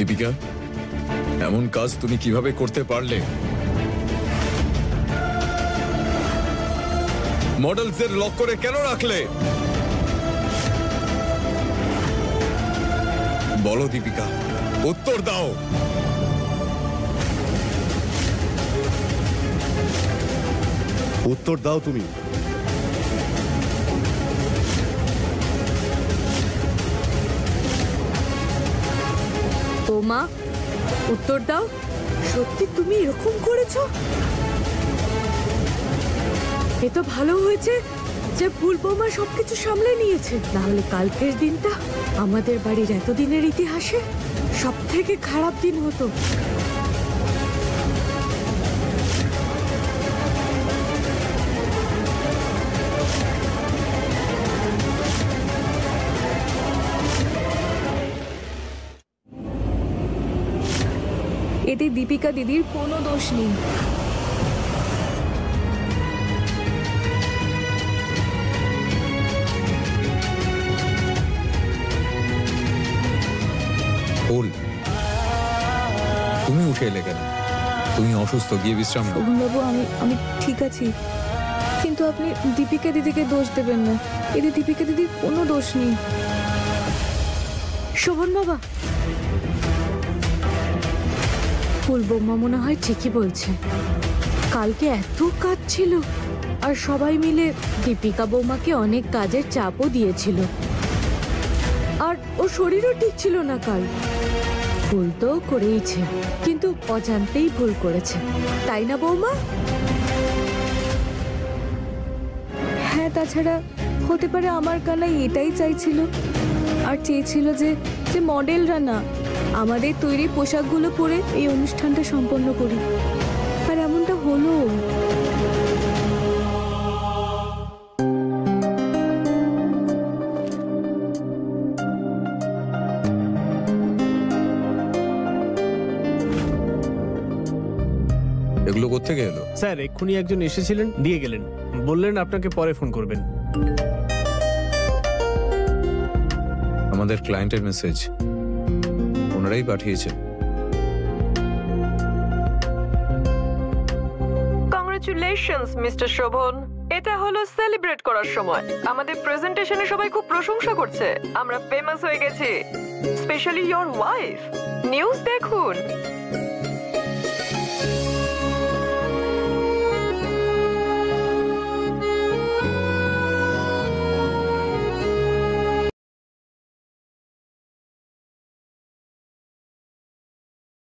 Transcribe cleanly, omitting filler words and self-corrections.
দীপিকা, এমন কাজ তুমি কিভাবে করতে পারলে? মডেলসদের লক করে কেন রাখলে? বলো দীপিকা, উত্তর দাও। উত্তর দাও তুমি। মা, উত্তর দাও। সত্যি তুমি এরকম করেছো? এ তো ভালো হয়েছে যে ফুল বৌমা সবকিছু সামলে নিয়েছে, না হলে কালকের দিনটা আমাদের বাড়ির এতদিনের ইতিহাসে সব থেকে খারাপ দিন হতো। এতে দীপিকা দিদির কোনো দোষ নেই। তুমি উঠে এলে কেন? তুমি অসুস্থ, গিয়ে বিশ্রাম নাও। বাবু, আমি ঠিক আছি, কিন্তু আপনি দীপিকা দিদিকে দোষ দেবেন না। এতে দীপিকা দিদির কোনো দোষ নেই। শোভন বাবা, ফুল বৌমা মনে হয় ঠিকই বলছে। কালকে এত কাজ ছিল, আর সবাই মিলে দীপিকা বৌমাকে অনেক কাজের চাপও দিয়েছিল, আর ওর শরীরও ঠিক ছিল না কাল। ভুল তো করেইছে, কিন্তু অজান্তেই ভুল করেছে, তাই না বৌমা? হ্যাঁ, তাছাড়া হতে পারে আমার কানাই এটাই চাইছিল, আর চেয়েছিল যে মডেলরা না, আমাদের তৈরি পোশাকগুলো পরে এই অনুষ্ঠানটা সম্পন্ন করি, আর এমনটা হলো। এগুলো কোত্থেকে এলো? স্যার, এক্ষুনি একজন এসেছিলেন, দিয়ে গেলেন, বললেন আপনাকে পরে ফোন করবেন। আমাদের ক্লায়েন্টের মেসেজ, ওনারাই পাঠিয়েছেন। কংগ্রাচুলেশনস মিস্টার শোভন, এটা হলো সেলিব্রেট করার সময়। আমাদের প্রেজেন্টেশনে সবাই খুব প্রশংসা করছে, আমরা ফেমাস হয়ে গেছি, স্পেশালি ইওর ওয়াইফ। নিউজ দেখুন।